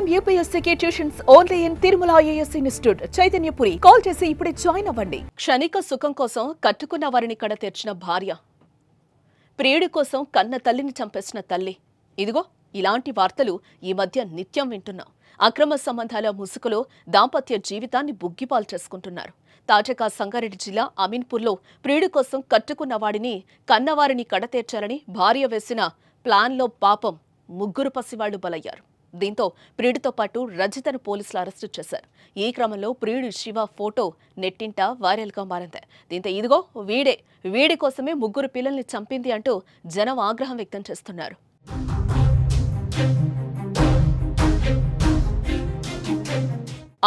IIM UPSC tuitions only in Tirumala IAS institute Chaitanyapuri. Call చేసి ఇప్పుడే join అవ్వండి. క్షణిక సుఖం కోసం కట్టుకున్న వారిని కడ తెర్చిన భార్య, ప్రియుడి కోసం కన్న తల్లిని చంపేసిన తల్లి. ఇదిగో ఇలాంటి వార్తలు ఈ మధ్య నిత్యం వింటున్నాం. అక్రమ సంబంధాల ముసుగులో దాంపత్య జీవితాన్ని బుగ్గిపాలు చేసుకుంటున్నారు. తాజాగా సంగారెడ్డి జిల్లా అమీన్పూర్లో ప్రియుడి కోసం కట్టుకున్న వాడిని కన్నవారిని కడతేర్చాలని భార్య వేసిన ప్లాన్లో పాపం ముగ్గురు పసివాళ్లు బలయ్యారు. దీంతో ప్రియుడితో పాటు రజితను పోలీసులు అరెస్టు చేశారు. ఈ క్రమంలో ప్రియుడి శివ ఫోటో నెట్టింట వైరల్గా మారింది. దీంతో ఇదిగో వీడి కోసమే ముగ్గురు పిల్లల్ని చంపింది అంటూ జనం ఆగ్రహం వ్యక్తం చేస్తున్నారు.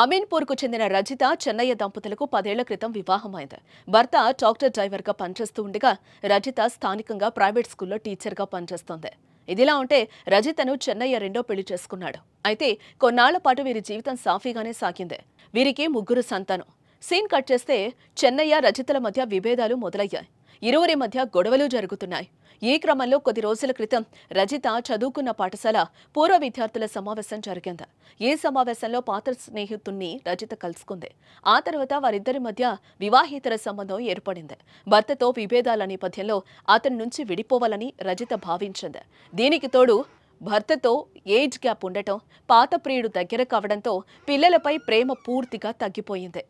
అమీన్పూర్కు చెందిన రజిత చెన్నయ్య దంపతులకు 10 ఏళ్ల క్రితం వివాహమైంది. భర్త ట్రాక్టర్ డ్రైవర్గా పనిచేస్తూ ఉండగా రజిత స్థానికంగా ప్రైవేట్ స్కూల్లో టీచర్గా పనిచేస్తోంది. ఇదిలా ఉంటే రజితను చెన్నయ్య రెండో పెళ్లి చేసుకున్నాడు. అయితే కొన్నాళ్ల పాటు వీరి జీవితం సాఫీగానే సాగింది. వీరికి ముగ్గురు సంతానం. సీన్ కట్ చేస్తే చెన్నయ్య రజితల మధ్య విభేదాలు మొదలయ్యాయి. ఇరువురి మధ్య గొడవలు జరుగుతున్నాయి. ఈ క్రమంలో కొద్ది రోజుల క్రితం రజిత చదువుకున్న పాఠశాల పూర్వ విద్యార్థుల సమావేశం జరిగింది. ఈ సమావేశంలో పాత స్నేహితుణ్ణి రజిత కలుసుకుంది. ఆ తర్వాత వారిద్దరి మధ్య వివాహేతర సంబంధం ఏర్పడింది. భర్తతో విభేదాల నేపథ్యంలో అతని నుంచి విడిపోవాలని రజిత భావించింది. దీనికి తోడు భర్తతో ఏజ్ గ్యాప్ ఉండటం, పాత ప్రియుడు దగ్గర కావడంతో పిల్లలపై ప్రేమ పూర్తిగా తగ్గిపోయింది.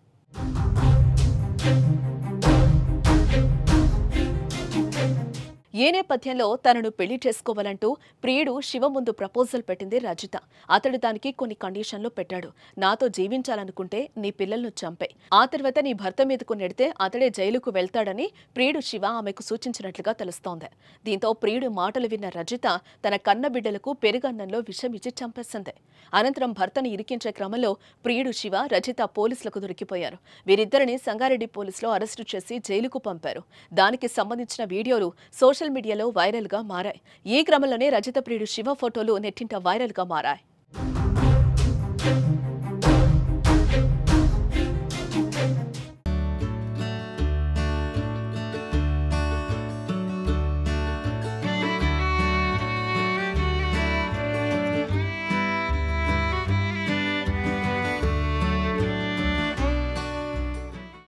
ఈ నేపథ్యంలో తనను పెళ్లి చేసుకోవాలంటూ ప్రియుడు శివ ముందు ప్రపోజల్ పెట్టింది రజిత. అతడు దానికి కొన్ని కండిషన్లు పెట్టాడు. నాతో జీవించాలనుకుంటే నీ పిల్లలను చంపే, ఆ తర్వాత నీ భర్త మీదకు నెడితే అతడే జైలుకు వెళ్తాడని ప్రియుడు శివ ఆమెకు సూచించినట్లుగా తెలుస్తోంది. దీంతో ప్రియుడు మాటలు విన్న రజిత తన కన్న బిడ్డలకు పెరుగన్నంలో విషం ఇచ్చి చంపేసింది. అనంతరం భర్తను ఇరికించే క్రమంలో ప్రియుడు శివ, రజిత పోలీసులకు దొరికిపోయారు. వీరిద్దరిని సంగారెడ్డి పోలీసులు అరెస్టు చేసి జైలుకు పంపారు. దానికి సంబంధించిన వీడియోలు సోషల్ మీడియాలో వైరల్ గా మారాయి. ఈ క్రమంలోనే రజిత ప్రియుడు శివ ఫోటోలు నెట్టింట వైరల్ గా మారాయి.